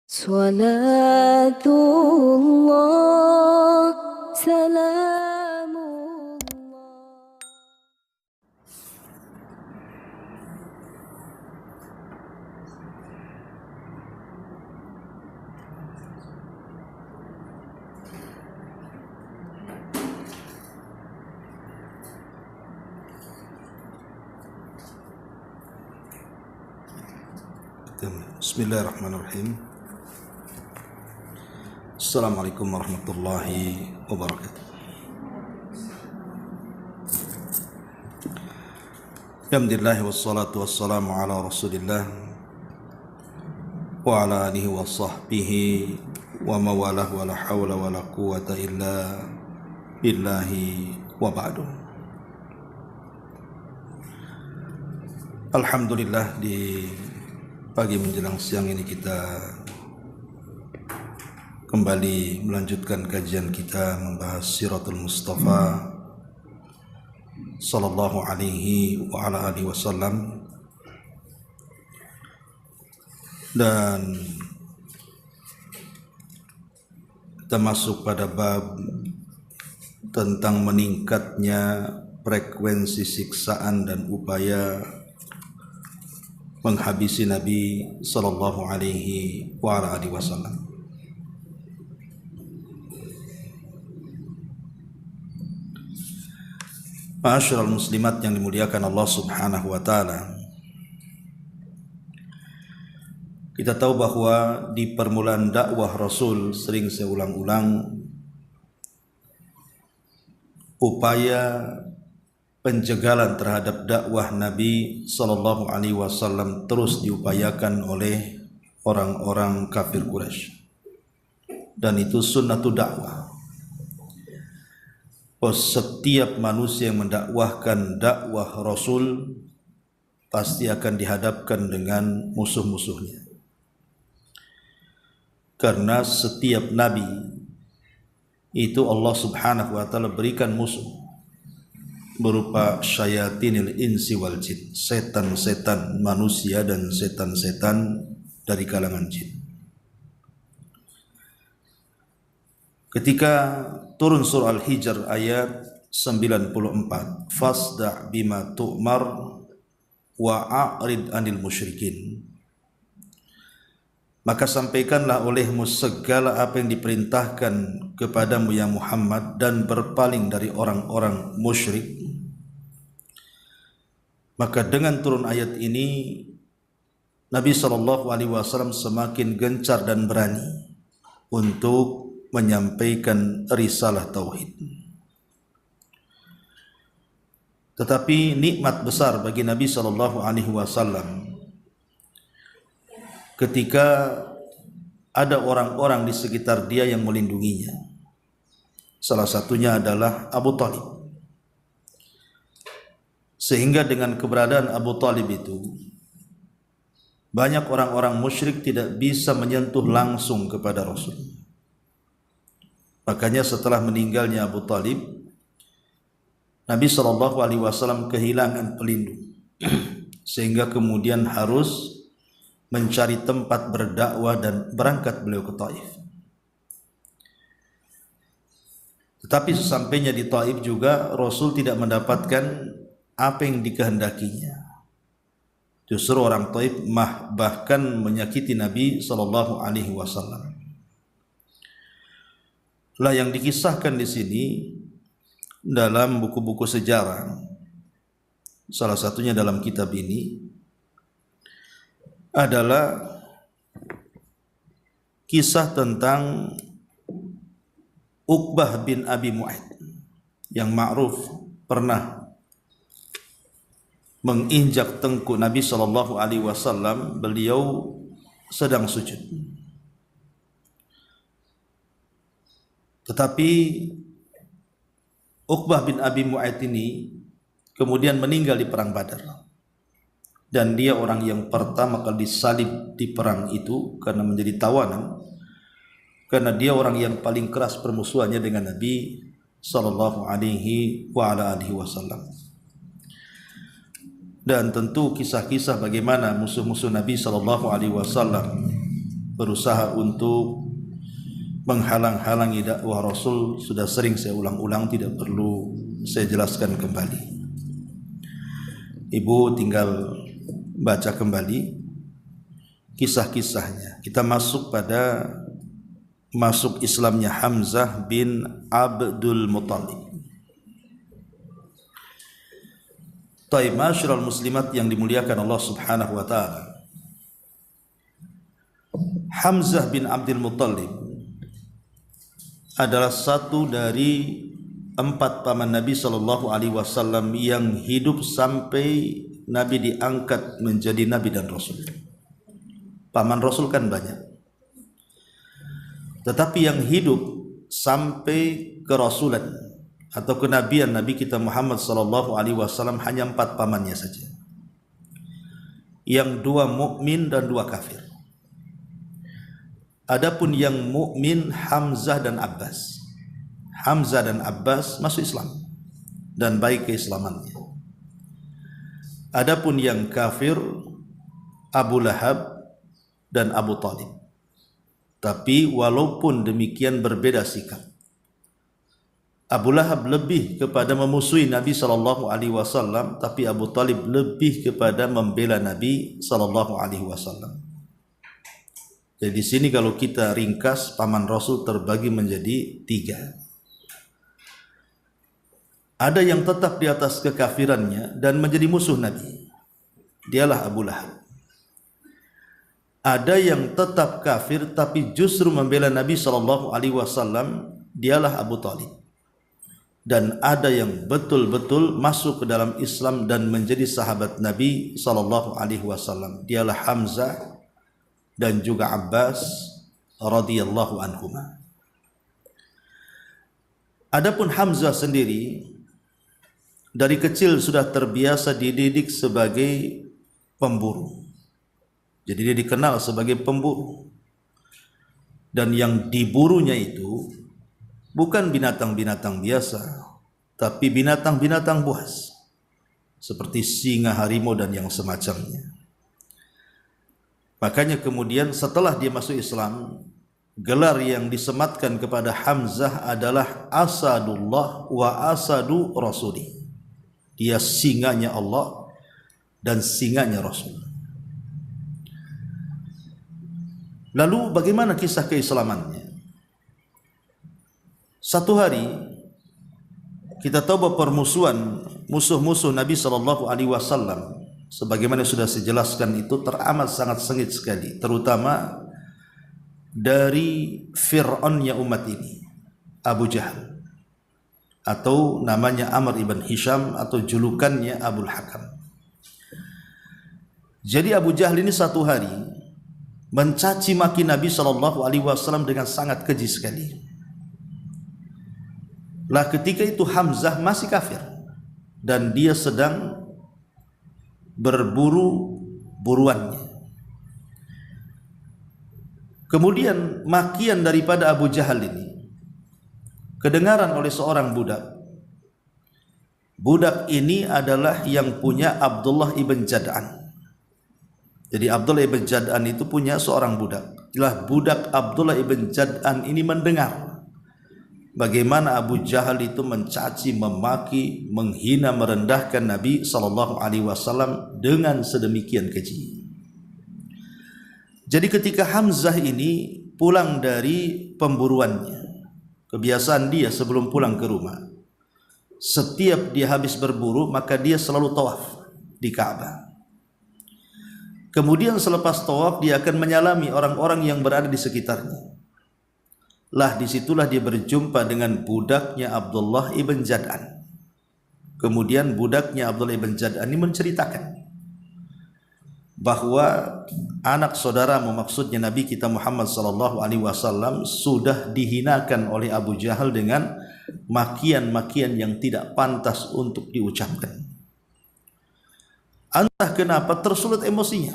صلاة الله سلام الله. Bismillahirrahmanirrahim. Assalamualaikum warahmatullahi wabarakatuh. Alhamdulillah wassalatu wassalamu ala rasulillah wa ala alihi wa sahbihi wa mawalah wa la hawla wa la quwata illa billahi wa ba'du. Alhamdulillah, di pagi menjelang siang ini kita kembali melanjutkan kajian kita membahas Siratul Mustafa sallallahu alaihi wa ala alihi wasallam, dan kita masuk pada bab tentang meningkatnya frekuensi siksaan dan upaya menghabisi Nabi sallallahu alaihi wa ala alihi wasallam. Ma'asyiral muslimat yang dimuliakan Allah Subhanahu wa taala. Kita tahu bahwa di permulaan dakwah Rasul sering saya ulang-ulang, upaya penjagalan terhadap dakwah Nabi sallallahu alaihi wasallam terus diupayakan oleh orang-orang kafir Quraisy. Dan itu sunnatul dakwah. Setiap manusia yang mendakwahkan dakwah Rasul pasti akan dihadapkan dengan musuh-musuhnya. Karena setiap nabi itu Allah Subhanahu wa taala berikan musuh berupa syayatinil insi wal jin, setan-setan manusia dan setan-setan dari kalangan jin. Ketika turun surah Al-Hijr ayat 94, fasda' bima tu'mar wa a'rid 'anil musyrikin, maka sampaikanlah olehmu segala apa yang diperintahkan kepadamu ya Muhammad dan berpaling dari orang-orang musyrik. Maka dengan turun ayat ini Nabi SAW semakin gencar dan berani untuk menyampaikan risalah tauhid. Tetapi nikmat besar bagi Nabi SAW ketika ada orang-orang di sekitar dia yang melindunginya. Salah satunya adalah Abu Talib. Sehingga dengan keberadaan Abu Talib itu, banyak orang-orang musyrik tidak bisa menyentuh langsung kepada Rasul. Makanya setelah meninggalnya Abu Talib, Nabi SAW kehilangan pelindung, sehingga kemudian harus mencari tempat berdakwah dan berangkat beliau ke Taif. Tetapi sesampainya di Taif juga Rasul tidak mendapatkan apa yang dikehendakinya. Justru orang Taif bahkan menyakiti Nabi SAW. Lah yang dikisahkan di sini dalam buku-buku sejarah, salah satunya dalam kitab ini, adalah kisah tentang Uqbah bin Abi Mu'ayth yang ma'ruf pernah menginjak tengkuk Nabi SAW. Beliau sedang sujud. Tetapi Uqbah bin Abi Mu'ayth ini kemudian meninggal di perang Badar. Dan dia orang yang pertama kali disalib di perang itu karena menjadi tawanan. Karena dia orang yang paling keras permusuhannya dengan Nabi sallallahu alaihi wa ala alihi wasallam. Dan tentu kisah-kisah bagaimana musuh-musuh Nabi sallallahu alaihi wasallam berusaha untuk menghalang-halangi dakwah Rasul sudah sering saya ulang-ulang, tidak perlu saya jelaskan kembali. Ibu tinggal baca kembali kisah-kisahnya. Kita masuk pada masuk Islamnya Hamzah bin Abdul Muttalib. Taib, masyiral muslimat yang dimuliakan Allah Subhanahu wa taala. Hamzah bin Abdul Muttalib adalah satu dari 4 paman Nabi sallallahu alaihi wasallam yang hidup sampai Nabi diangkat menjadi nabi dan rasul. Paman Rasul kan banyak, tetapi yang hidup sampai kerasulan atau kenabian Nabi kita Muhammad sallallahu alaihi wasallam hanya 4 pamannya saja, yang 2 mukmin dan 2 kafir. Adapun yang mukmin Hamzah dan Abbas. Hamzah dan Abbas masuk Islam dan baik keislamannya. Adapun yang kafir Abu Lahab dan Abu Talib. Tapi walaupun demikian berbeda sikap. Abu Lahab lebih kepada memusuhi Nabi sallallahu alaihi wasallam, tapi Abu Talib lebih kepada membela Nabi sallallahu alaihi wasallam. Jadi di sini kalau kita ringkas, paman Rasul terbagi menjadi 3. Ada yang tetap di atas kekafirannya dan menjadi musuh Nabi. Dialah Abu Lahab. Ada yang tetap kafir tapi justru membela Nabi sallallahu alaihi wasallam, dialah Abu Talib. Dan ada yang betul-betul masuk ke dalam Islam dan menjadi sahabat Nabi sallallahu alaihi wasallam, dialah Hamzah dan juga Abbas radhiyallahu anhuma. Adapun Hamzah sendiri dari kecil sudah terbiasa dididik sebagai pemburu. Jadi dia dikenal sebagai pemburu. Dan yang diburunya itu bukan binatang-binatang biasa, tapi binatang-binatang buas seperti singa, harimau dan yang semacamnya. Makanya kemudian setelah dia masuk Islam, gelar yang disematkan kepada Hamzah adalah Asadullah wa Asadu Rasuli. Dia singanya Allah dan singanya Rasul. Lalu bagaimana kisah keislamannya? Satu hari kita tahu bahwa permusuhan musuh-musuh Nabi sallallahu alaihi wasallam sebagaimana sudah saya jelaskan itu teramat sangat sengit sekali, terutama dari Fir'aunnya umat ini, Abu Jahal, atau namanya Amr ibn Hisham, atau julukannya Abul Hakam. Jadi Abu Jahal ini satu hari mencaci maki Nabi sallallahu alaihi wasallam dengan sangat keji sekali. Lah ketika itu Hamzah masih kafir dan dia sedang berburu buruannya. Kemudian makian daripada Abu Jahal ini kedengaran oleh seorang budak. Budak ini adalah yang punya Abdullah ibn Jad'an. Jadi Abdullah ibn Jad'an itu punya seorang budak. Itulah budak Abdullah ibn Jad'an ini mendengar bagaimana Abu Jahal itu mencaci, memaki, menghina, merendahkan Nabi sallallahu alaihi wasallam dengan sedemikian keji. Jadi ketika Hamzah ini pulang dari pemburuannya, kebiasaan dia sebelum pulang ke rumah, setiap dia habis berburu maka dia selalu tawaf di Ka'bah. Kemudian selepas tawaf dia akan menyalami orang-orang yang berada di sekitarnya. Lah disitulah dia berjumpa dengan budaknya Abdullah ibn Jad'an. Kemudian budaknya Abdullah ibn Jad'an ini menceritakan bahwa anak saudaramu, maksudnya Nabi kita Muhammad sallallahu alaihi wasallam, sudah dihinakan oleh Abu Jahal dengan makian-makian yang tidak pantas untuk diucapkan. Entah kenapa tersulut emosinya.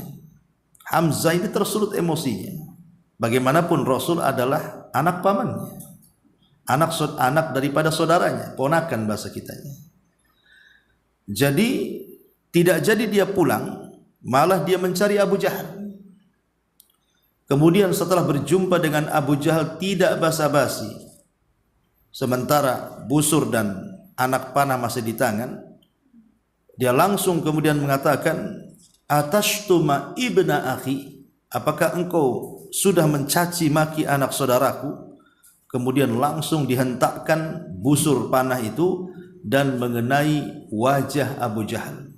Hamzah ini tersulut emosinya. Bagaimanapun Rasul adalah anak pamannya, anak daripada saudaranya, ponakan bahasa kitanya. Jadi tidak jadi dia pulang, malah dia mencari Abu Jahal. Kemudian setelah berjumpa dengan Abu Jahal tidak basa-basi, sementara busur dan anak panah masih di tangan, dia langsung kemudian mengatakan, "Atashtuma ibna akhi?" Apakah engkau sudah mencaci maki anak saudaraku? Kemudian langsung dihentakkan busur panah itu dan mengenai wajah Abu Jahal.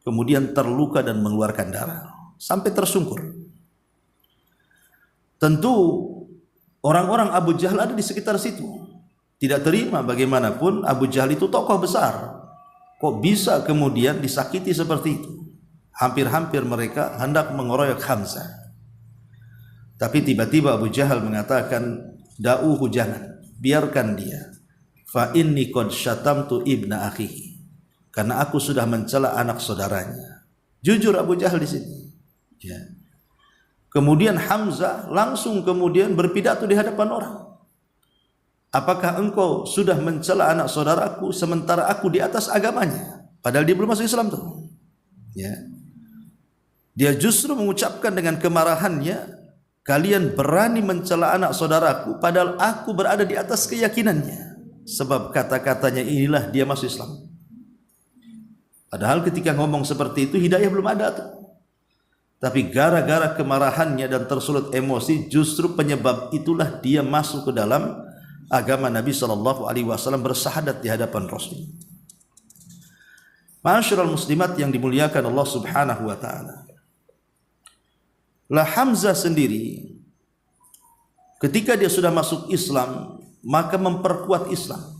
Kemudian terluka dan mengeluarkan darah sampai tersungkur. Tentu orang-orang Abu Jahal ada di sekitar situ, tidak terima bagaimanapun Abu Jahal itu tokoh besar, kok bisa kemudian disakiti seperti itu. Hampir-hampir mereka hendak mengeroyok Hamzah. Tapi tiba-tiba Abu Jahal mengatakan, "Da'uhu, jangan, biarkan dia. Fa inni qad syatamtu ibna akhihi." Karena aku sudah mencela anak saudaranya. Jujur Abu Jahal di sini. Ya. Kemudian Hamzah langsung kemudian berpidato di hadapan orang. "Apakah engkau sudah mencela anak saudaraku sementara aku di atas agamanya?" Padahal dia belum masuk Islam tuh. Ya. Dia justru mengucapkan dengan kemarahannya, "Kalian berani mencela anak saudaraku padahal aku berada di atas keyakinannya." Sebab kata-katanya inilah dia masuk Islam. Padahal ketika ngomong seperti itu hidayah belum ada tuh. Tapi gara-gara kemarahannya dan tersulut emosi, justru penyebab itulah dia masuk ke dalam agama Nabi SAW, bersahadat di hadapan Rasul. Ma'asyiral muslimat yang dimuliakan Allah Subhanahu wa taala. Lah Hamzah sendiri ketika dia sudah masuk Islam, maka memperkuat Islam.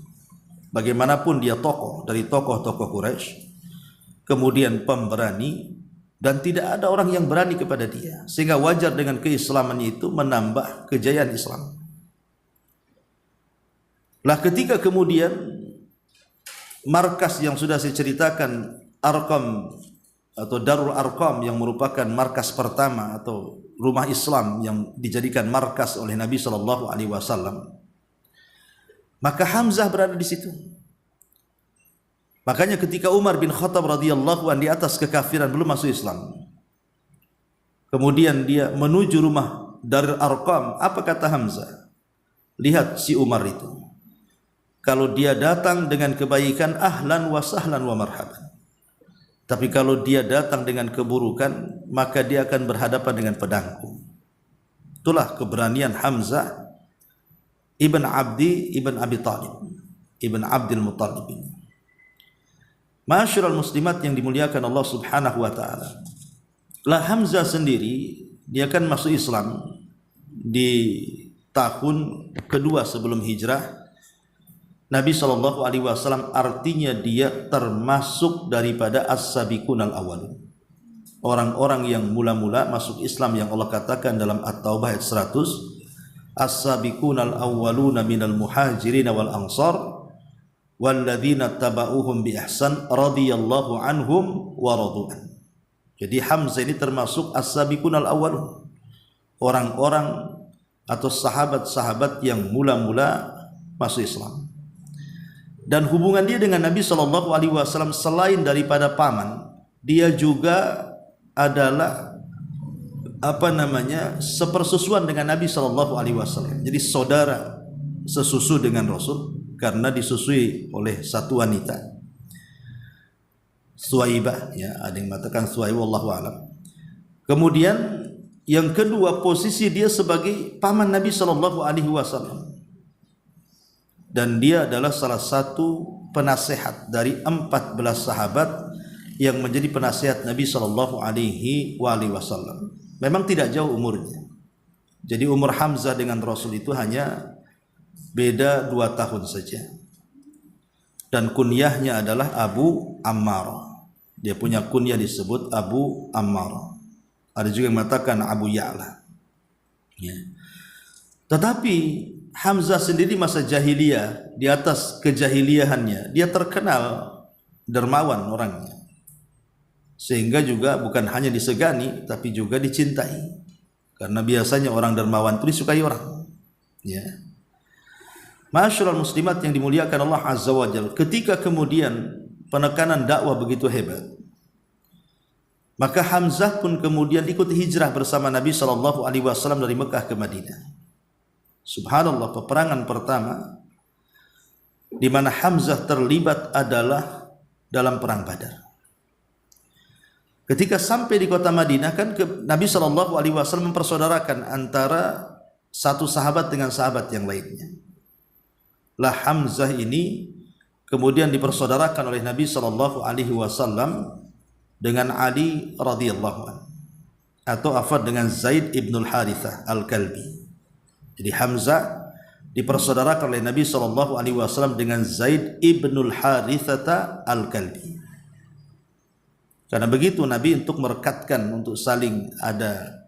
Bagaimanapun dia tokoh dari tokoh-tokoh Quraisy, kemudian pemberani, dan tidak ada orang yang berani kepada dia, sehingga wajar dengan keislamannya itu menambah kejayaan Islam. Lah ketika kemudian markas yang sudah saya ceritakan, Arqam atau Darul Arqam, yang merupakan markas pertama atau rumah Islam yang dijadikan markas oleh Nabi SAW, maka Hamzah berada di situ. Makanya ketika Umar bin Khattab radhiyallahu anhu di atas kekafiran belum masuk Islam, kemudian dia menuju rumah Darul Arqam, apa kata Hamzah? "Lihat si Umar itu, kalau dia datang dengan kebaikan, ahlan wa sahlan wa marhaban. Tapi kalau dia datang dengan keburukan, maka dia akan berhadapan dengan pedangku." Itulah keberanian Hamzah ibn Abdi ibn Abi Talib, ibn Abdul Muttalib ini. Ma'asyiral muslimat yang dimuliakan Allah Subhanahu wa taala. Lah Hamzah sendiri dia kan masuk Islam di tahun kedua sebelum hijrah Nabi SAW, artinya dia termasuk daripada as-sabiqun al-awwalun. Orang-orang yang mula-mula masuk Islam yang Allah katakan dalam At-Taubah ayat 100, "As-sabiqun al-awwaluna minal muhajirin wal ansar walladzina tabauhum bi ihsan radhiyallahu anhum wa radu'an." Jadi Hamzah ini termasuk as-sabiqun al-awwalun, orang-orang atau sahabat-sahabat yang mula-mula masuk Islam. Dan hubungan dia dengan Nabi SAW selain daripada paman, dia juga adalah sepersusuan dengan Nabi SAW. Jadi saudara sesusu dengan Rasul, karena disusui oleh satu wanita, Suwaibah, ya, ada yang mengatakan Suwaibah, wallahu a'lam. Kemudian yang kedua, posisi dia sebagai paman Nabi SAW, dan dia adalah salah satu penasehat dari 14 sahabat yang menjadi penasehat Nabi SAW. Memang tidak jauh umurnya, jadi umur Hamzah dengan Rasul itu hanya beda 2 tahun saja. Dan kunyahnya adalah Abu Ammar. Dia punya kunyah disebut Abu Ammar. Ada juga yang mengatakan Abu Ya'la. Ya. Tetapi Hamzah sendiri masa jahiliyah, di atas kejahiliahannya, dia terkenal dermawan orangnya. Sehingga juga bukan hanya disegani, tapi juga dicintai. Karena biasanya orang dermawan itu disukai orang. Ya. Ma'asyiral muslimat yang dimuliakan Allah Azza wa Jalla, ketika kemudian penekanan dakwah begitu hebat, Maka Hamzah pun kemudian ikut hijrah bersama Nabi SAW dari Mekah ke Madinah. Subhanallah, peperangan pertama di mana Hamzah terlibat adalah dalam perang Badar. Ketika sampai di kota Madinah kan Nabi SAW mempersaudarakan antara satu sahabat dengan sahabat yang lainnya. Lah Hamzah ini kemudian dipersaudarakan oleh Nabi SAW dengan Ali radhiyallahu anhu, atau afad dengan Zaid ibnul Harithah al-Kalbi. Jadi Hamzah dipersaudarakan oleh Nabi SAW dengan Zaid ibnul Harithah al-Kalbi. Karena begitu Nabi untuk merekatkan, untuk saling ada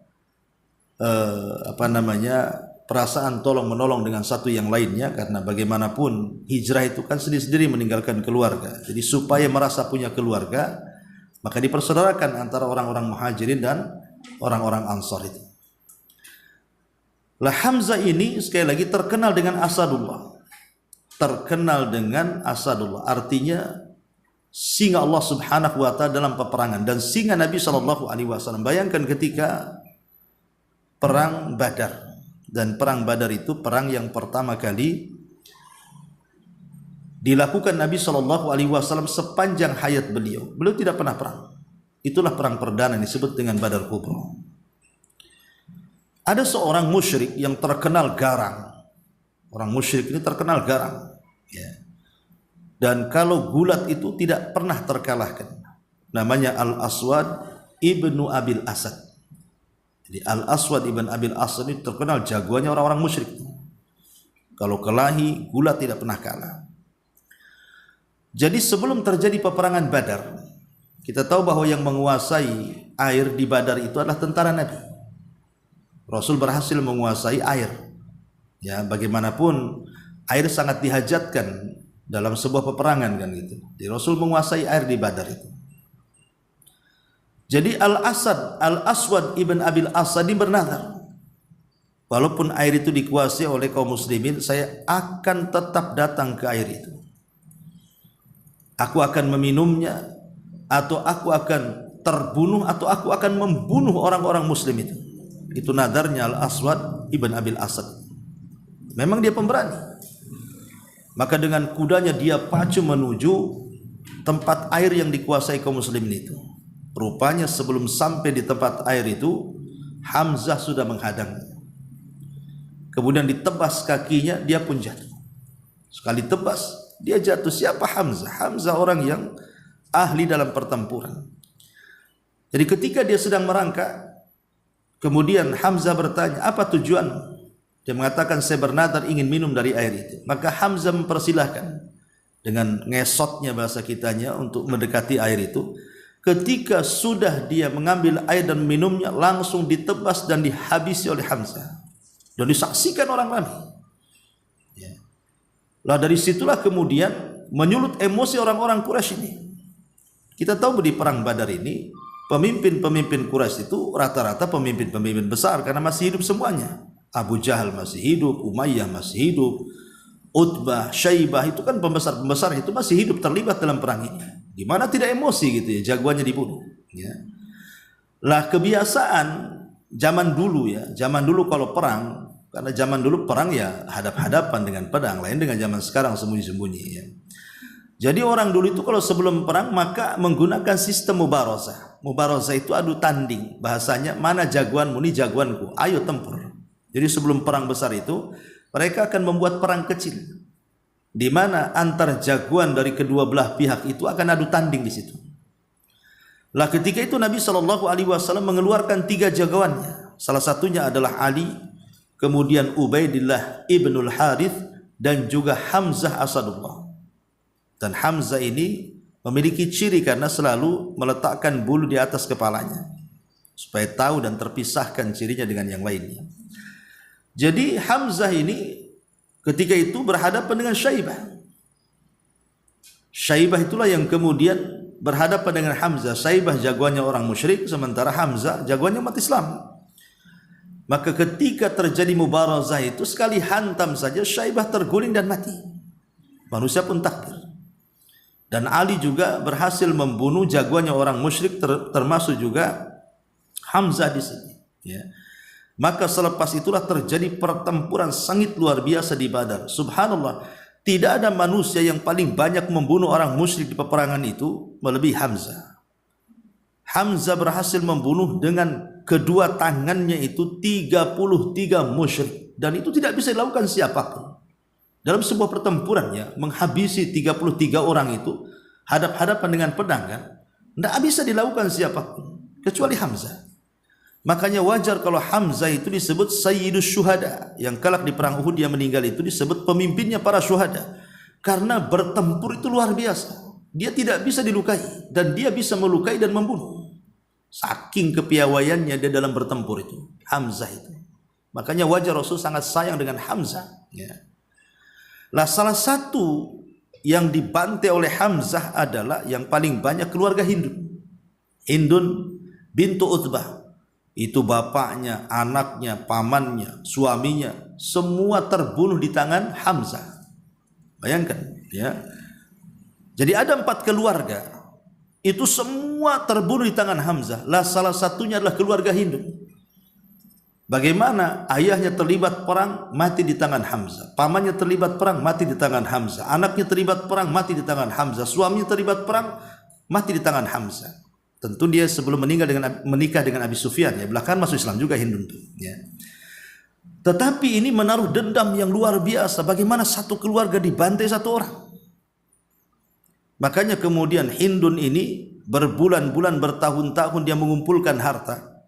perasaan tolong menolong dengan satu yang lainnya, karena bagaimanapun hijrah itu kan sendiri-sendiri meninggalkan keluarga. Jadi supaya merasa punya keluarga, maka dipersaudarakan antara orang-orang Muhajirin dan orang-orang Ansar itu. Lah Hamzah ini sekali lagi terkenal dengan Asadullah. Terkenal dengan Asadullah, artinya singa Allah Subhanahu wa taala dalam peperangan dan singa Nabi SAW. Bayangkan ketika perang Badar, dan perang Badar itu perang yang pertama kali dilakukan Nabi SAW sepanjang hayat beliau. Beliau tidak pernah perang. Itulah perang perdana yang disebut dengan Badar Kubra. Ada seorang musyrik yang terkenal garang. Orang musyrik ini terkenal garang, ya. Dan kalau gulat itu tidak pernah terkalahkan. Namanya Al-Aswad ibnu Abil Asad. Jadi Al-Aswad ibn Abil Asad ini terkenal jagoannya orang-orang musyrik. Kalau kelahi, gulat tidak pernah kalah. Jadi sebelum terjadi peperangan Badar, kita tahu bahwa yang menguasai air di Badar itu adalah tentara Nabi. Rasul berhasil menguasai air. Ya, bagaimanapun air sangat dihajatkan dalam sebuah peperangan kan gitu. Jadi Rasul menguasai air di Badar itu. Jadi Al-Aswad ibn Abil Asad ini bernazar, walaupun air itu dikuasai oleh kaum muslimin, saya akan tetap datang ke air itu. Aku akan meminumnya, atau aku akan terbunuh, atau aku akan membunuh orang-orang muslim itu. Itu nadarnya Al-Aswad ibn Abil Asad. Memang dia pemberani. Maka dengan kudanya dia pacu menuju tempat air yang dikuasai kaum muslimin itu. Rupanya sebelum sampai di tempat air itu, Hamzah sudah menghadangnya. Kemudian ditebas kakinya, dia pun jatuh. Sekali tebas, dia jatuh. Siapa Hamzah? Hamzah orang yang ahli dalam pertempuran. Jadi ketika dia sedang merangkak, kemudian Hamzah bertanya, apa tujuanmu? Dia mengatakan, saya bernadar ingin minum dari air itu. Maka Hamzah mempersilahkan dengan ngesotnya bahasa kitanya untuk mendekati air itu. Ketika sudah dia mengambil air dan minumnya, langsung ditebas dan dihabisi oleh Hamzah. Dan disaksikan orang ramai. Ya. Lah dari situlah kemudian menyulut emosi orang-orang Quraisy ini. Kita tahu di perang Badar ini, pemimpin-pemimpin Quraisy itu rata-rata pemimpin-pemimpin besar karena masih hidup semuanya. Abu Jahal masih hidup, Umayyah masih hidup, Utbah, Syaibah itu kan pembesar-pembesar itu masih hidup terlibat dalam perang ini. Gimana tidak emosi gitu ya, jagoannya dibunuh. Ya. Lah kebiasaan zaman dulu ya, zaman dulu kalau perang, karena zaman dulu perang ya hadap-hadapan dengan pedang, lain dengan zaman sekarang sembunyi-sembunyi ya. Jadi orang dulu itu kalau sebelum perang maka menggunakan sistem mubarazah. Mubarazah itu adu tanding, bahasanya mana jagoanmu, ini jagoanku, ayo tempur. Jadi sebelum perang besar itu mereka akan membuat perang kecil, di mana antar jagoan dari kedua belah pihak itu akan adu tanding di situ. Lah ketika itu Nabi SAW mengeluarkan 3 jagoannya. Salah satunya adalah Ali, kemudian Ubaidillah ibnul Harith, dan juga Hamzah Asadullah. Dan Hamzah ini memiliki ciri karena selalu meletakkan bulu di atas kepalanya, supaya tahu dan terpisahkan cirinya dengan yang lainnya. Jadi Hamzah ini ketika itu berhadapan dengan Syaibah. Syaibah itulah yang kemudian berhadapan dengan Hamzah. Syaibah jagoannya orang musyrik, sementara Hamzah jagoannya umat Islam. Maka ketika terjadi mubarazah itu, sekali hantam saja Syaibah terguling dan mati. Manusia pun takbir. Dan Ali juga berhasil membunuh jagoannya orang musyrik, termasuk juga Hamzah di sini. Ya. Maka selepas itulah terjadi pertempuran sangat luar biasa di Badar. Subhanallah, tidak ada manusia yang paling banyak membunuh orang musyrik di peperangan itu melebihi Hamzah. Hamzah berhasil membunuh dengan kedua tangannya itu 33 musyrik, dan itu tidak bisa dilakukan siapapun. Dalam sebuah pertempuran ya, menghabisi 33 orang itu hadap-hadapan dengan pedang kan, tidak bisa dilakukan siapapun kecuali Hamzah. Makanya wajar kalau Hamzah itu disebut Sayyidus Syuhada, yang kelak di perang Uhud dia meninggal itu disebut pemimpinnya para syuhada, karena bertempur itu luar biasa. Dia tidak bisa dilukai dan dia bisa melukai dan membunuh. Saking kepiawaiannya dia dalam bertempur itu, Hamzah itu. Makanya wajar Rasul sangat sayang dengan Hamzah ya. Lah salah satu yang dibantai oleh Hamzah adalah yang paling banyak keluarga Hindun. Hindun bintu Utbah. Itu bapaknya, anaknya, pamannya, suaminya, semua terbunuh di tangan Hamzah. Bayangkan ya. Jadi ada 4 keluarga, itu semua terbunuh di tangan Hamzah. Lah salah satunya adalah keluarga Hindun. Bagaimana ayahnya terlibat perang, mati di tangan Hamzah. Pamannya terlibat perang, mati di tangan Hamzah. Anaknya terlibat perang, mati di tangan Hamzah. Suaminya terlibat perang, mati di tangan Hamzah. Tentu dia sebelum menikah dengan Abi Sufyan ya, belakangan masuk Islam juga Hindun tuh ya. Tetapi ini menaruh dendam yang luar biasa. Bagaimana satu keluarga dibantai satu orang? Makanya kemudian Hindun ini berbulan-bulan, bertahun-tahun dia mengumpulkan harta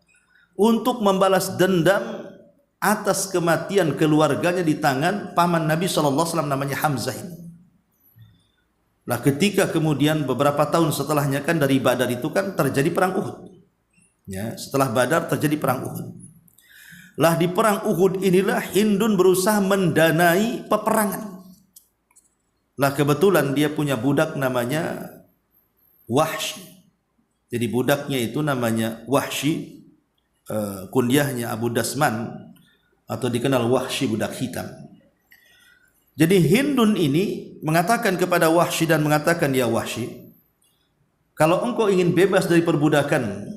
untuk membalas dendam atas kematian keluarganya di tangan paman Nabi SAW namanya Hamzah ini. Lah ketika kemudian beberapa tahun setelahnya kan dari Badar itu kan terjadi perang Uhud. Ya, setelah Badar terjadi perang Uhud. Lah di perang Uhud inilah Hindun berusaha mendanai peperangan. Lah kebetulan dia punya budak namanya Wahsy. Jadi budaknya itu namanya Wahsy. Kunyahnya Abu Dasman atau dikenal Wahsy budak hitam. Jadi Hindun ini mengatakan kepada Wahsy dan mengatakan, ya Wahsy, kalau engkau ingin bebas dari perbudakan,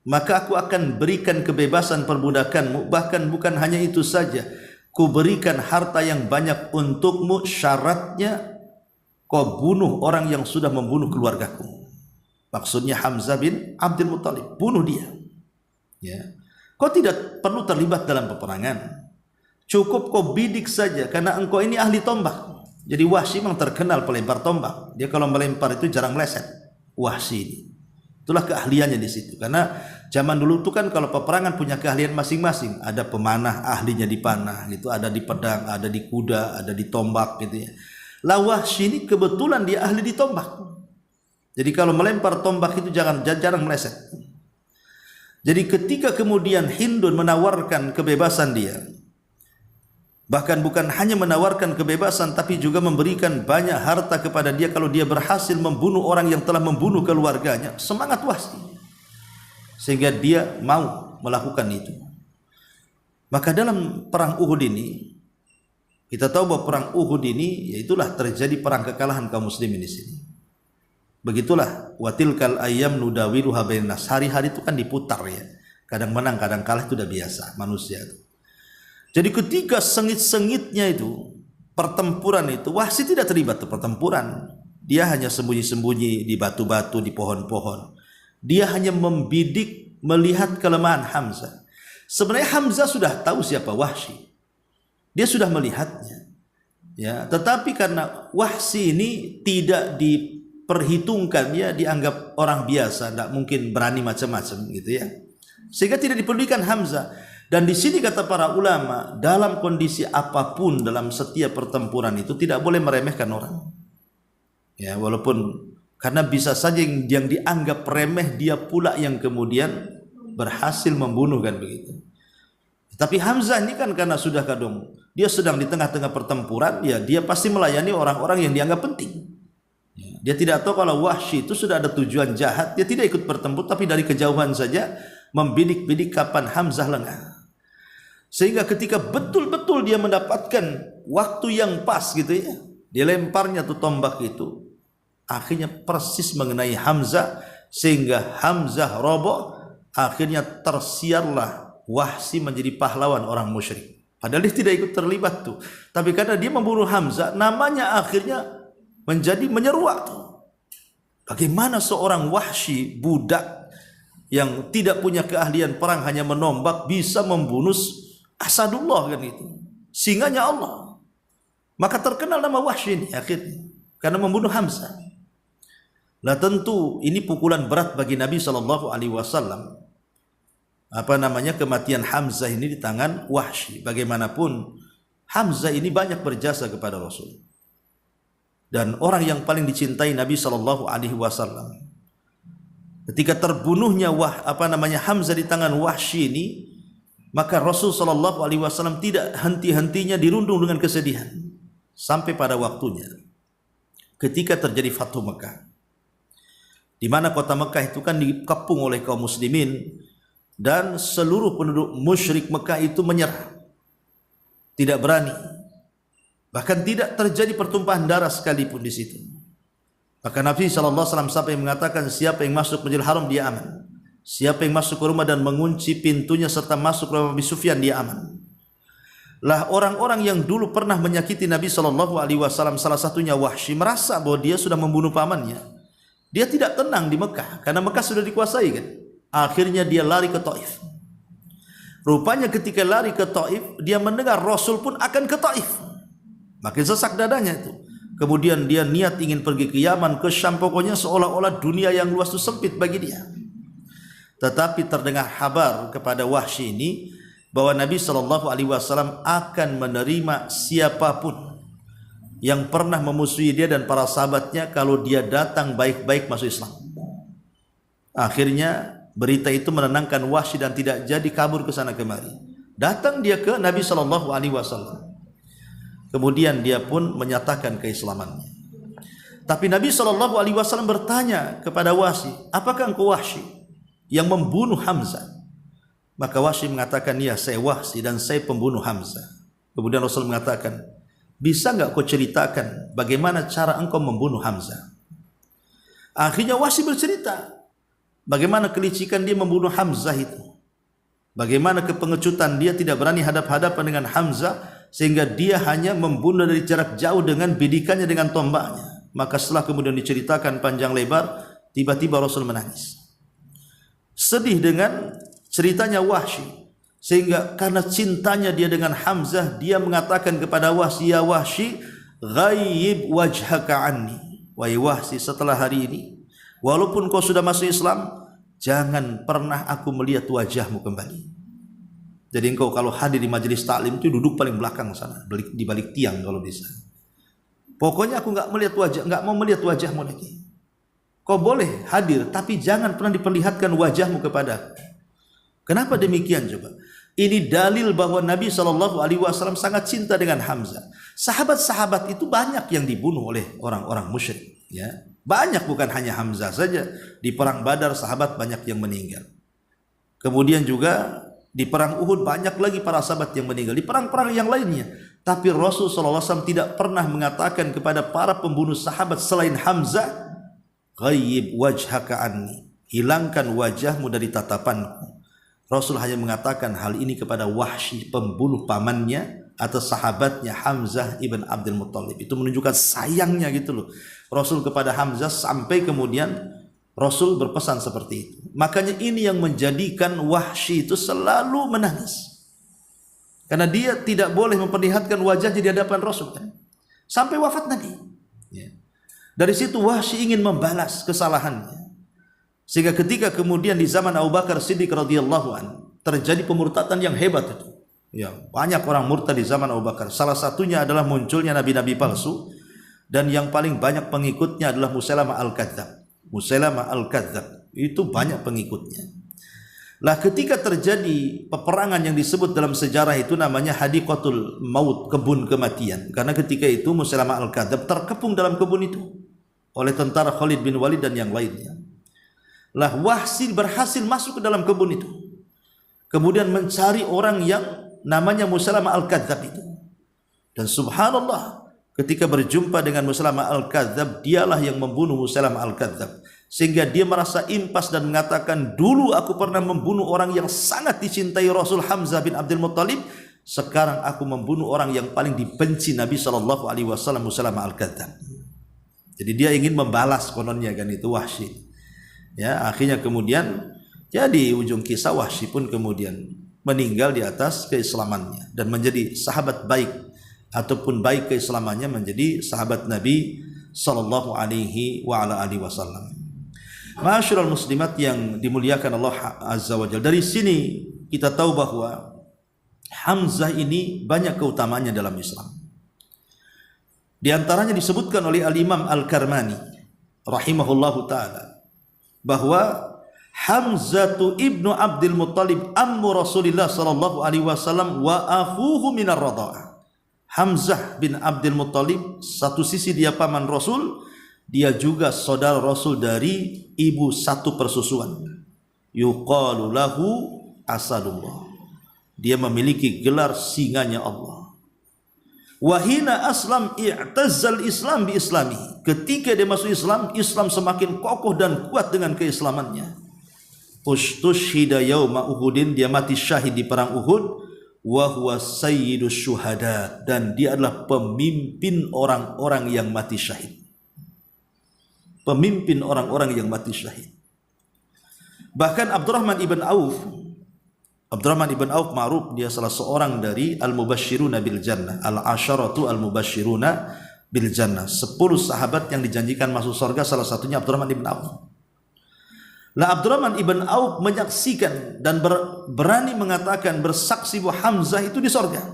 maka aku akan berikan kebebasan perbudakanmu. Bahkan bukan hanya itu saja, ku berikan harta yang banyak untukmu, syaratnya kau bunuh orang yang sudah membunuh keluargaku. Maksudnya Hamzah bin Abdul Muttalib, bunuh dia. Ya. Kau tidak perlu terlibat dalam peperangan, cukup kau bidik saja, karena engkau ini ahli tombak. Jadi Wahsy memang terkenal pelempar tombak. Dia kalau melempar itu jarang meleset. Wahsy ini, itulah keahliannya di situ. Karena zaman dulu itu kan kalau peperangan punya keahlian masing-masing. Ada pemanah, ahlinya di panah, gitu. Ada di pedang, ada di kuda, ada di tombak, gitu ya. Lah Wahsy ini kebetulan dia ahli di tombak. Jadi kalau melempar tombak itu jarang meleset. Jadi ketika kemudian Hindun menawarkan kebebasan dia, bahkan bukan hanya menawarkan kebebasan, tapi juga memberikan banyak harta kepada dia kalau dia berhasil membunuh orang yang telah membunuh keluarganya. Semangat Wahsy, sehingga dia mau melakukan itu. Maka dalam perang Uhud ini, kita tahu bahwa perang Uhud ini, yaitulah terjadi perang kekalahan kaum muslimin di sini. Begitulah watilkal ayyam nudawiluha bainan nas. Hari-hari itu kan diputar ya. Kadang menang, kadang kalah, itu udah biasa manusia itu. Jadi ketika sengit-sengitnya itu pertempuran itu, Wahsy tidak terlibat di pertempuran. Dia hanya sembunyi-sembunyi di batu-batu, di pohon-pohon. Dia hanya membidik, melihat kelemahan Hamzah. Sebenarnya Hamzah sudah tahu siapa Wahsy. Dia sudah melihatnya. Ya, tetapi karena Wahsy ini tidak diperhitungkan, ya dianggap orang biasa, tidak mungkin berani macam-macam gitu ya. Sehingga tidak dipedulikan Hamzah. Dan di sini kata para ulama, dalam kondisi apapun dalam setiap pertempuran itu tidak boleh meremehkan orang. Ya, walaupun karena bisa saja yang dianggap remeh dia pula yang kemudian berhasil membunuh kan begitu. Tapi Hamzah ini kan karena sudah kadung dia sedang di tengah-tengah pertempuran, ya dia pasti melayani orang-orang yang dianggap penting. Dia tidak tahu kalau Wahsy itu sudah ada tujuan jahat. Dia tidak ikut bertempur, tapi dari kejauhan saja membidik-bidik kapan Hamzah lengah. Sehingga ketika betul-betul dia mendapatkan waktu yang pas gitu ya, dia lemparnya tuh tombak itu, akhirnya persis mengenai Hamzah, sehingga Hamzah roboh. Akhirnya tersiarlah Wahsy menjadi pahlawan orang musyrik. Padahal dia tidak ikut terlibat tuh, tapi karena dia membunuh Hamzah, namanya akhirnya menjadi menyeruak tuh. Bagaimana seorang Wahsy, budak yang tidak punya keahlian perang, hanya menombak, bisa membunuh Asadullah kan itu, singanya Allah. Maka terkenal nama Wahsy ini akhirnya karena membunuh Hamzah. Nah tentu ini pukulan berat bagi Nabi SAW. Kematian Hamzah ini di tangan Wahsy. Bagaimanapun Hamzah ini banyak berjasa kepada Rasul dan orang yang paling dicintai Nabi SAW. Ketika terbunuhnya Hamzah di tangan Wahsy ini, maka Rasul SAW tidak henti-hentinya dirundung dengan kesedihan sampai pada waktunya ketika terjadi Fathu Mekah, di mana kota Mekah itu kan dikepung oleh kaum muslimin dan seluruh penduduk musyrik Mekah itu menyerah, tidak berani, bahkan tidak terjadi pertumpahan darah sekalipun di situ. Maka Nabi SAW sampai mengatakan, siapa yang masuk Masjidil Haram dia aman, siapa yang masuk ke rumah dan mengunci pintunya serta masuk ke rumah Abu Sufyan dia aman. Lah orang-orang yang dulu pernah menyakiti Nabi SAW, salah satunya Wahsy, merasa bahwa dia sudah membunuh pamannya. Dia tidak tenang di Mekah karena Mekah sudah dikuasai kan. Akhirnya dia lari ke Taif. Rupanya ketika lari ke Taif, dia mendengar Rasul pun akan ke Taif. Makin sesak dadanya itu. Kemudian dia niat ingin pergi ke Yaman, ke Syam, pokoknya seolah-olah dunia yang luas itu sempit bagi dia. Tetapi terdengar kabar kepada Wahsy ini bahwa Nabi SAW akan menerima siapapun yang pernah memusuhi dia dan para sahabatnya kalau dia datang baik-baik masuk Islam. Akhirnya berita itu menenangkan Wahsy dan tidak jadi kabur ke sana kemari. Datang dia ke Nabi SAW. Kemudian dia pun menyatakan keislamannya. Tapi Nabi SAW bertanya kepada Wahsy, apakah engkau Wahsy yang membunuh Hamzah? Maka Wahsy mengatakan, ya saya Wahsy dan saya pembunuh Hamzah. Kemudian Rasul mengatakan, bisa enggak kau ceritakan bagaimana cara engkau membunuh Hamzah? Akhirnya Wahsy bercerita bagaimana kelicikan dia membunuh Hamzah itu, bagaimana kepengecutan dia tidak berani hadap-hadapan dengan Hamzah, sehingga dia hanya membunuh dari jarak jauh dengan bidikannya, dengan tombaknya. Maka setelah kemudian diceritakan panjang lebar, tiba-tiba Rasul menangis, sedih dengan ceritanya Wahsy, sehingga karena cintanya dia dengan Hamzah, dia mengatakan kepada Wahsy, ya Wahsy, ghaib wajhaka anni. Wahai Wahsy, setelah hari ini, walaupun kau sudah masuk Islam, jangan pernah aku melihat wajahmu kembali. Jadi engkau kalau hadir di majelis taklim itu duduk paling belakang sana, di balik tiang kalau bisa. Pokoknya aku enggak mau melihat wajahmu lagi. Kau boleh hadir, tapi jangan pernah diperlihatkan wajahmu kepada. Kenapa demikian coba? Ini dalil bahwa Nabi SAW sangat cinta dengan Hamzah. Sahabat-sahabat itu banyak yang dibunuh oleh orang-orang musyrik. Ya, banyak, bukan hanya Hamzah saja. Di perang Badar sahabat banyak yang meninggal. Kemudian juga di perang Uhud banyak lagi para sahabat yang meninggal. Di perang-perang yang lainnya. Tapi Rasulullah SAW tidak pernah mengatakan kepada para pembunuh sahabat selain Hamzah, ghaib wajhaka anni, hilangkan wajahmu dari tatapanku. Rasul hanya mengatakan hal ini kepada Wahsy, pembunuh pamannya atau sahabatnya Hamzah ibn Abdul Muttalib. Itu menunjukkan sayangnya gitu loh Rasul kepada Hamzah, sampai kemudian Rasul berpesan seperti itu. Makanya ini yang menjadikan Wahsy itu selalu menangis, karena dia tidak boleh memperlihatkan wajahnya di hadapan Rasul kan? Sampai wafat Nabi. Dari situ Wahsy ingin membalas kesalahannya, sehingga ketika kemudian di zaman Abu Bakar Siddiq radhiyallahu anhu terjadi pemurtadan yang hebat itu. Ya, banyak orang murtad di zaman Abu Bakar. Salah satunya adalah munculnya nabi-nabi palsu, dan yang paling banyak pengikutnya adalah Musailamah al-Kadzdzab. Musailamah al-Kadzdzab itu banyak pengikutnya. Lah ketika terjadi peperangan yang disebut dalam sejarah itu namanya Hadiqatul Maut, kebun kematian. Karena ketika itu Musailamah al-Kadzdzab terkepung dalam kebun itu oleh tentara Khalid bin Walid dan yang lainnya. Lah Wahsy berhasil masuk ke dalam kebun itu, kemudian mencari orang yang namanya Musailamah al-Kadzdzab itu. Dan subhanallah, ketika berjumpa dengan Musailamah Al-Kadzab, dialah yang membunuh Musailamah Al-Kadzab. Sehingga dia merasa impas dan mengatakan, dulu aku pernah membunuh orang yang sangat dicintai Rasul, Hamzah bin Abdul Muttalib. Sekarang aku membunuh orang yang paling dibenci Nabi SAW, Musailamah Al-Kadzab. Jadi dia ingin membalas kononnya kan itu Wahsy. Ya, akhirnya kemudian jadi ujung kisah Wahsy pun kemudian meninggal di atas keislamannya dan menjadi sahabat baik ataupun baik keislamannya, menjadi sahabat Nabi sallallahu alaihi wa ala alihi wasallam. Ma'asyiral muslimat yang dimuliakan Allah Azza wa Jalla, dari sini kita tahu bahwa Hamzah ini banyak keutamaannya dalam Islam. Di antaranya disebutkan oleh Al-Imam Al-Karmani rahimahullahu taala bahwa Hamzah ibnu Abdul Muttalib ammu Rasulillah sallallahu alaihi wasallam wa akhuhu minar radha'ah. Hamzah bin Abdul Muttalib, satu sisi dia paman Rasul, dia juga saudara Rasul dari ibu satu persusuan. Yuqalu lahu Asadullah. Dia memiliki gelar singanya Allah. Wahina aslam i'tazzal Islam bi islami. Ketika dia masuk Islam, Islam semakin kokoh dan kuat dengan keislamannya. Ustushhida yauma Uhudin, dia mati syahid di perang Uhud. Wa huwa sayyidus syuhada, dan dia adalah pemimpin orang-orang yang mati syahid. Pemimpin orang-orang yang mati syahid. Bahkan Abdurrahman ibn Auf ma'ruf, dia salah seorang dari al-mubasysyiruna bil jannah, al-asyaratu al-mubasysyiruna bil jannah, 10 sahabat yang dijanjikan masuk surga, salah satunya Abdurrahman ibn Auf. Nah, Abdurrahman ibn Auf menyaksikan dan berani mengatakan, bersaksi bahwa Hamzah itu di surga.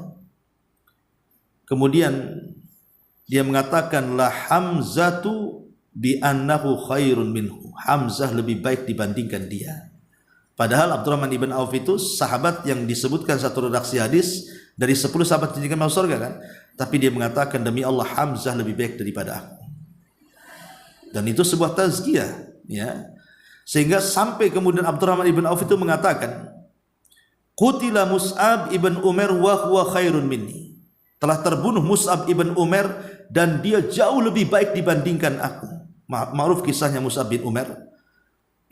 Kemudian dia mengatakan, la Hamzatu bi annahu khairun minhu. Hamzah lebih baik dibandingkan dia. Padahal Abdurrahman ibn Auf itu sahabat yang disebutkan satu redaksi hadis dari 10 sahabat yang dijanjikan masuk surga kan. Tapi dia mengatakan, demi Allah Hamzah lebih baik daripada aku. Dan itu sebuah tazkiyah, ya. Sehingga sampai kemudian Abdurrahman ibn Auf itu mengatakan, qutila Mus'ab ibn Umair wa huwa khairun minni. Telah terbunuh Mus'ab ibn Umair dan dia jauh lebih baik dibandingkan aku. Ma'ruf kisahnya Mus'ab bin Umair.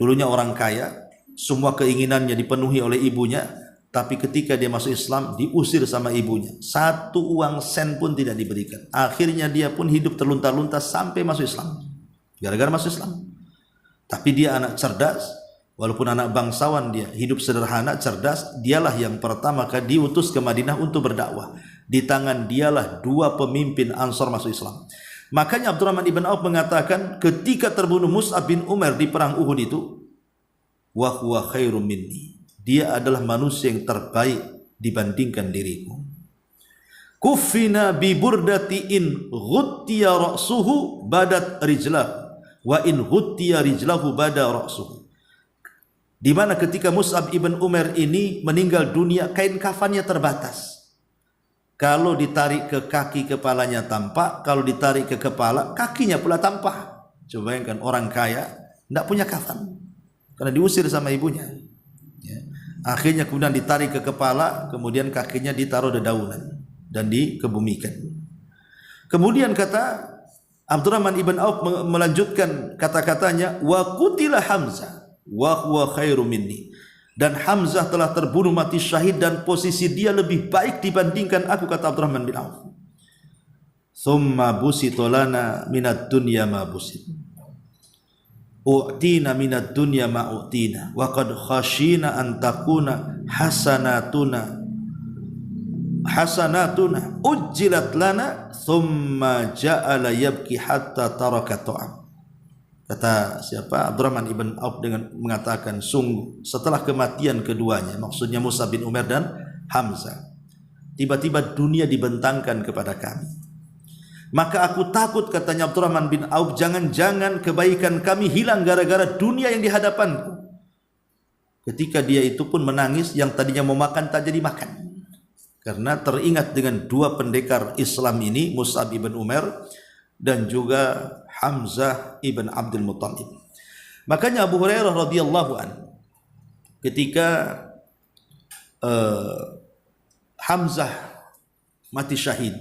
Dulunya orang kaya, semua keinginannya dipenuhi oleh ibunya, tapi ketika dia masuk Islam diusir sama ibunya. Satu uang sen pun tidak diberikan. Akhirnya dia pun hidup terlunta-lunta sampai masuk Islam. Gara-gara masuk Islam. Tapi dia anak cerdas, walaupun anak bangsawan, dia hidup sederhana, cerdas. Dialah yang pertama kali diutus ke Madinah untuk berdakwah. Di tangan dialah 2 pemimpin Ansor masuk Islam. Makanya Abdurrahman ibn Auf mengatakan, ketika terbunuh Mus'ab bin Umair di perang Uhud itu, wa huwa khairum minni. Dia adalah manusia yang terbaik dibandingkan diriku. Kuffina bi burdati in ghuttiya ra'suhu badat rijlah. Wa in ghuttiya rijlahu bada ra'suhu. Di mana ketika Mus'ab ibn Umair ini meninggal dunia, kain kafannya terbatas. Kalau ditarik ke kaki, kepalanya tampak. Kalau ditarik ke kepala, kakinya pula tampak. Coba bayangkan, orang kaya tidak punya kafan karena diusir sama ibunya, ya. Akhirnya kemudian ditarik ke kepala, kemudian kakinya ditaruh dedaunan dan dikebumikan. Kemudian kata Abdurrahman ibn Auf melanjutkan kata-katanya, wa qutila Hamzah wa huwa khairu minni. Dan Hamzah telah terbunuh mati syahid dan posisi dia lebih baik dibandingkan aku, kata Abdurrahman bin Auf. Thumma busita lana minad dunya ma busit. U'tina minad dunya ma u'tina wa qad khashina an takuna hasanatuna ujjilat lana thumma ja'ala yabki hatta taraka ta'am. Kata siapa? Abdurrahman ibn Auf dengan mengatakan, sungguh setelah kematian keduanya, maksudnya Mus'ab bin Umair dan Hamzah, tiba-tiba dunia dibentangkan kepada kami. Maka aku takut, katanya Abdurrahman bin Auf, jangan-jangan kebaikan kami hilang gara-gara dunia yang di hadapanku. Ketika dia itu pun menangis, yang tadinya mau makan tak jadi makan. Karena teringat dengan 2 pendekar Islam ini, Mus'ab ibn Umair dan juga Hamzah ibn Abdul Muttalib. Makanya Abu Hurairah radhiyallahu an, ketika Hamzah mati syahid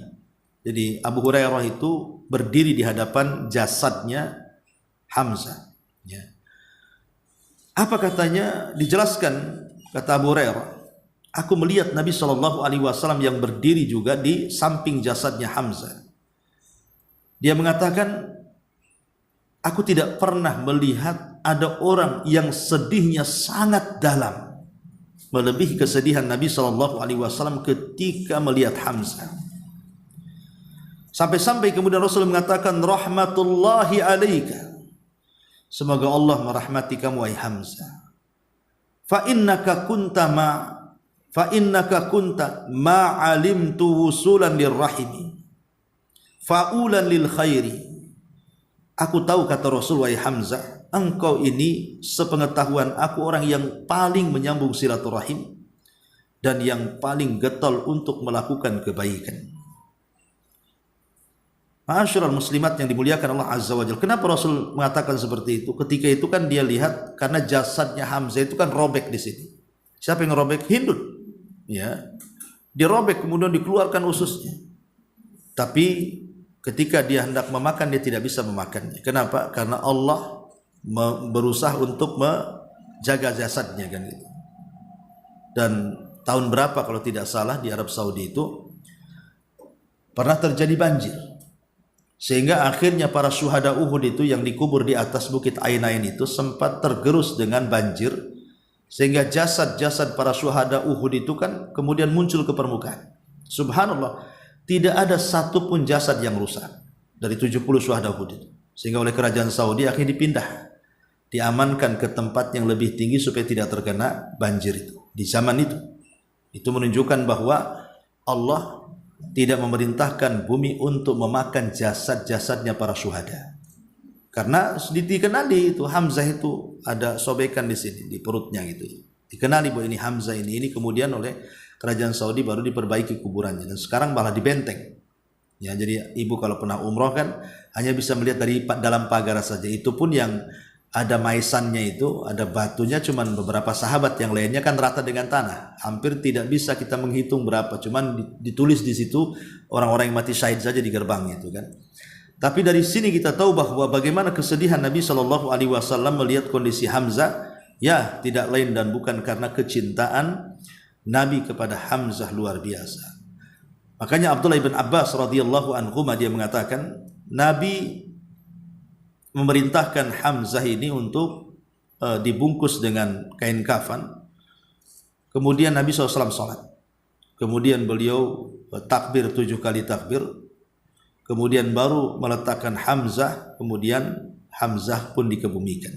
Jadi Abu Hurairah itu berdiri di hadapan jasadnya Hamzah. Ya. Apa katanya? Dijelaskan, kata Abu Hurairah, aku melihat Nabi SAW yang berdiri juga di samping jasadnya Hamzah. Dia mengatakan, aku tidak pernah melihat ada orang yang sedihnya sangat dalam, melebihi kesedihan Nabi SAW ketika melihat Hamzah. Sampai-sampai kemudian Rasul mengatakan, rahmatullahi alaika, semoga Allah merahmati kamu wahai Hamzah. Fa innaka kunta ma alimtu wusulan lirrahimi fa'ulan lil khairi. Aku tahu, kata Rasul, wahai Hamzah, engkau ini sepengetahuan aku orang yang paling menyambung silaturahim dan yang paling getol untuk melakukan kebaikan. Ma'asyiral muslimat yang dimuliakan Allah Azza wa Jalla. Kenapa Rasul mengatakan seperti itu? Ketika itu kan dia lihat karena jasadnya Hamzah itu kan robek di sini. Siapa yang ngerobek? Hindun. Ya. Dirobek kemudian dikeluarkan ususnya. Tapi ketika dia hendak memakan, dia tidak bisa memakannya. Kenapa? Karena Allah berusaha untuk menjaga jasadnya kan gitu. Dan tahun berapa kalau tidak salah di Arab Saudi itu pernah terjadi banjir. Sehingga akhirnya para syuhada Uhud itu yang dikubur di atas bukit Ainain itu sempat tergerus dengan banjir, sehingga jasad-jasad para syuhada Uhud itu kan kemudian muncul ke permukaan. Subhanallah, tidak ada satupun jasad yang rusak dari 70 syuhada Uhud itu. Sehingga oleh kerajaan Saudi akhirnya dipindah, diamankan ke tempat yang lebih tinggi supaya tidak terkena banjir itu. Di zaman itu menunjukkan bahwa Allah tidak memerintahkan bumi untuk memakan jasad-jasadnya para syuhada. Karena dikenali itu Hamzah itu ada sobekan di sini di perutnya gitu. Dikenali bahwa ini Hamzah ini kemudian oleh kerajaan Saudi baru diperbaiki kuburannya dan sekarang malah dibenteng. Ya, jadi ibu kalau pernah umroh kan hanya bisa melihat dari dalam pagar saja. Itu pun yang ada maisannya itu, ada batunya cuman beberapa sahabat, yang lainnya kan rata dengan tanah. Hampir tidak bisa kita menghitung berapa, cuman ditulis di situ orang-orang yang mati syahid saja di gerbang itu kan. Tapi dari sini kita tahu bahwa bagaimana kesedihan Nabi SAW melihat kondisi Hamzah, ya tidak lain dan bukan karena kecintaan Nabi kepada Hamzah luar biasa. Makanya Abdullah ibn Abbas radhiyallahu anhu dia mengatakan, Nabi memerintahkan Hamzah ini untuk dibungkus dengan kain kafan. Kemudian Nabi SAW sholat. Kemudian beliau takbir 7 kali takbir. Kemudian baru meletakkan Hamzah. Kemudian Hamzah pun dikebumikan.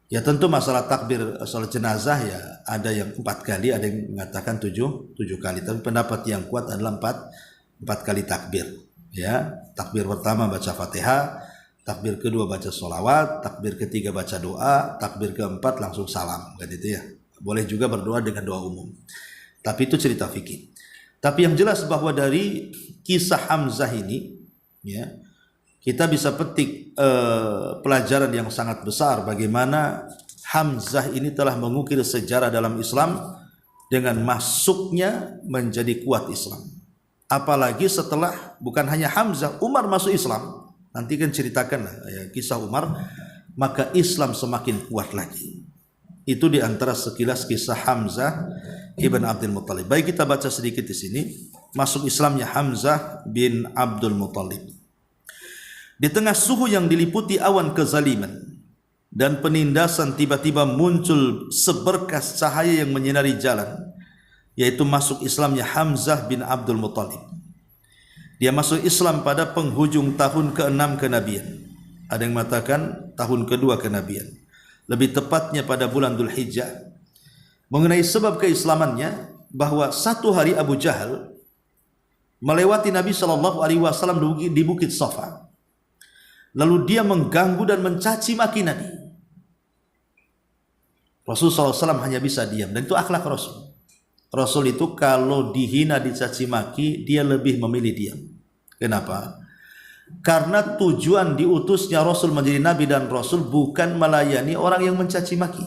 Ya tentu masalah takbir salat jenazah ya ada yang 4 kali, ada yang mengatakan 7 kali. Tapi pendapat yang kuat adalah 4 kali takbir. Ya, takbir pertama baca Fatihah, takbir kedua baca sholawat, takbir ketiga baca doa, takbir keempat langsung salam, kan itu ya. Boleh juga berdoa dengan doa umum. Tapi itu cerita fikih. Tapi yang jelas bahwa dari kisah Hamzah ini, ya, kita bisa petik pelajaran yang sangat besar bagaimana Hamzah ini telah mengukir sejarah dalam Islam dengan masuknya menjadi kuat Islam. Apalagi setelah bukan hanya Hamzah, Umar masuk Islam. Nanti kan ceritakan ya, kisah Umar, maka Islam semakin kuat lagi. Itu di antara sekilas kisah Hamzah ibn Abdul Muttalib. Baik, kita baca sedikit di sini. Masuk Islamnya Hamzah bin Abdul Muttalib. Di tengah suhu yang diliputi awan kezaliman dan penindasan, tiba-tiba muncul seberkas cahaya yang menyinari jalan, yaitu masuk Islamnya Hamzah bin Abdul Muttalib. Dia masuk Islam pada penghujung tahun ke-6 kenabian. Ada yang mengatakan tahun kedua kenabian. Lebih tepatnya pada bulan Dzulhijjah. Mengenai sebab keislamannya, bahwa satu hari Abu Jahal melewati Nabi SAW di Bukit Safa. Lalu dia mengganggu dan mencaci maki Nabi. Rasulullah SAW hanya bisa diam, dan itu akhlak Rasul. Rasul itu kalau dihina, dicaci maki, dia lebih memilih diam. Kenapa? Karena tujuan diutusnya Rasul menjadi Nabi dan Rasul bukan melayani orang yang mencaci maki.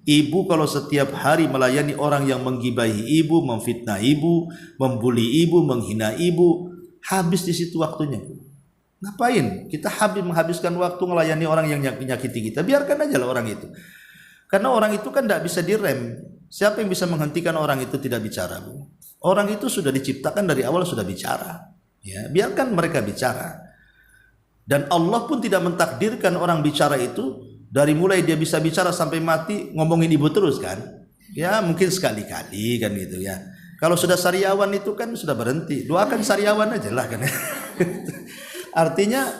Ibu kalau setiap hari melayani orang yang menggibahi ibu, memfitnah ibu, membuli ibu, menghina ibu, habis di situ waktunya. Ngapain? Kita menghabiskan waktu melayani orang yang menyakiti kita. Biarkan aja lah orang itu. Karena orang itu kan tidak bisa direm. Siapa yang bisa menghentikan orang itu tidak bicara, Bu? Orang itu sudah diciptakan dari awal sudah bicara. Ya, biarkan mereka bicara. Dan Allah pun tidak mentakdirkan orang bicara itu dari mulai dia bisa bicara sampai mati ngomongin ibu terus kan? Ya mungkin sekali-kali kan gitu ya. Kalau sudah sariawan itu kan sudah berhenti. Doakan sariawan aja lah kan. Artinya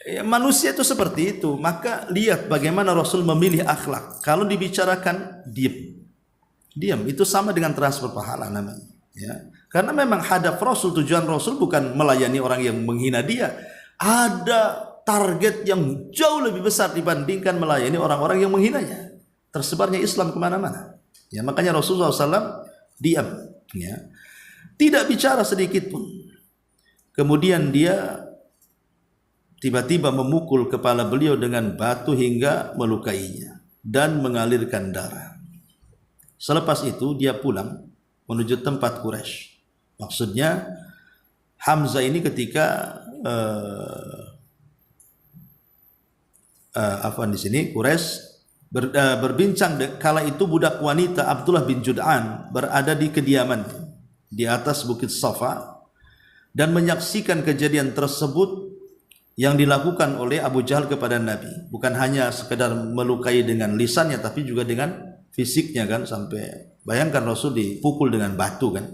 ya, manusia itu seperti itu. Maka lihat bagaimana Rasul memilih akhlak. Kalau dibicarakan diam. Itu sama dengan transfer pahala namanya. Ya. Karena memang hadaf Rasul, tujuan Rasul bukan melayani orang yang menghina dia. Ada target yang jauh lebih besar dibandingkan melayani orang-orang yang menghinanya. Tersebarnya Islam kemana-mana. Ya, makanya Rasulullah SAW diam. Ya. Tidak bicara sedikit pun. Kemudian dia tiba-tiba memukul kepala beliau dengan batu hingga melukainya dan mengalirkan darah. Selepas itu dia pulang menuju tempat Quraisy. Maksudnya Hamzah ini ketika di sini Quraisy berbincang kala itu budak wanita Abdullah bin Jud'an berada di kediaman di atas bukit Safa dan menyaksikan kejadian tersebut yang dilakukan oleh Abu Jahal kepada Nabi. Bukan hanya sekedar melukai dengan lisannya tapi juga dengan fisiknya kan, sampai bayangkan Rasul dipukul dengan batu kan.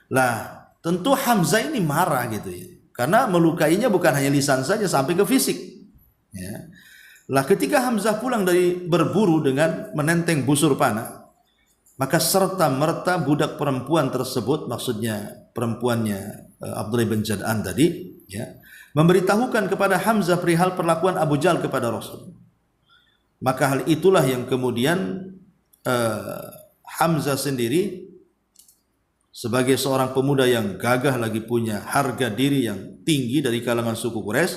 Lah, tentu Hamzah ini marah gitu ya. Karena melukainya bukan hanya lisan saja sampai ke fisik. Ya. Lah ketika Hamzah pulang dari berburu dengan menenteng busur panah, maka serta merta budak perempuan tersebut, maksudnya perempuannya Abdullah bin Jad'an tadi, ya, memberitahukan kepada Hamzah perihal perlakuan Abu Jahal kepada Rasul. Maka hal itulah yang kemudian Hamzah sendiri sebagai seorang pemuda yang gagah lagi punya harga diri yang tinggi dari kalangan suku Quraisy,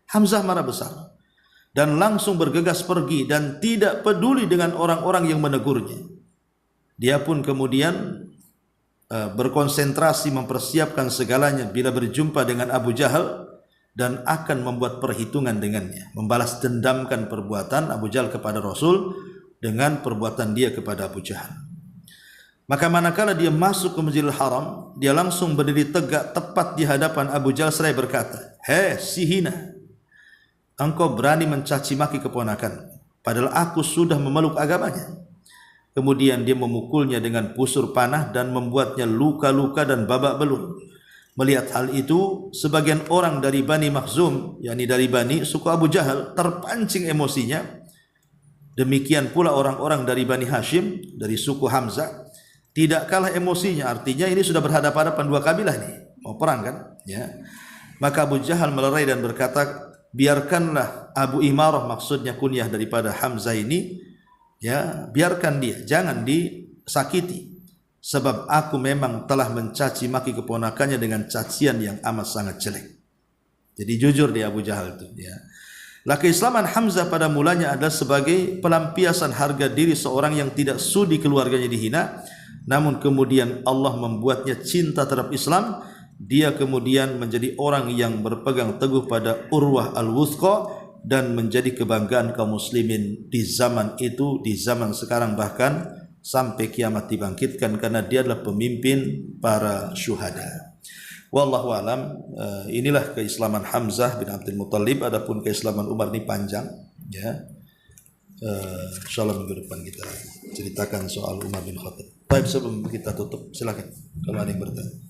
Hamzah marah besar dan langsung bergegas pergi dan tidak peduli dengan orang-orang yang menegurnya. Dia pun kemudian berkonsentrasi mempersiapkan segalanya bila berjumpa dengan Abu Jahal dan akan membuat perhitungan dengannya, membalas dendamkan perbuatan Abu Jahal kepada Rasul dengan perbuatan dia kepada Abu Jahal. Maka manakala dia masuk ke Masjidil Haram, dia langsung berdiri tegak tepat di hadapan Abu Jahal seraya berkata, "Hei si hina, engkau berani mencaci maki keponakan, padahal aku sudah memeluk agamanya." Kemudian dia memukulnya dengan busur panah dan membuatnya luka-luka dan babak belur. Melihat hal itu, sebagian orang dari Bani Makhzum, yakni dari Bani suku Abu Jahal, terpancing emosinya. Demikian pula orang-orang dari Bani Hashim, dari suku Hamzah, tidak kalah emosinya. Artinya ini sudah berhadapan-hadapan dua kabilah nih, mau perang kan? Ya. Maka Abu Jahal melerai dan berkata, biarkanlah Abu Imarah, maksudnya kunyah daripada Hamzah ini, ya, biarkan dia, jangan disakiti. Sebab aku memang telah mencaci maki keponakannya dengan cacian yang amat sangat jelek. Jadi jujur dia Abu Jahal itu. Ya. Lah keislaman Hamzah pada mulanya adalah sebagai pelampiasan harga diri seorang yang tidak sudi keluarganya dihina. Namun kemudian Allah membuatnya cinta terhadap Islam. Dia kemudian menjadi orang yang berpegang teguh pada Urwah al-Wuthqa dan menjadi kebanggaan kaum muslimin di zaman itu, di zaman sekarang bahkan sampai kiamat dibangkitkan, karena dia adalah pemimpin para syuhada. Wallahu alam. Inilah keislaman Hamzah bin Abdul Muttalib. Adapun keislaman Umar ini panjang, ya. Insyaallah minggu depan kita ceritakan soal Umar bin Khattab. Baik, sebelum kita tutup, silakan kalau ada yang bertanya.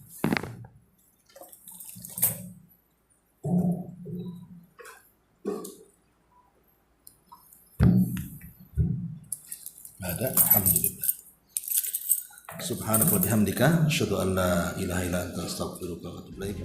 Ada, alhamdulillah. Subhanaka wa bihamdika asyhadu an la ilaha illa anta astaghfiruka wa atubu ilaik.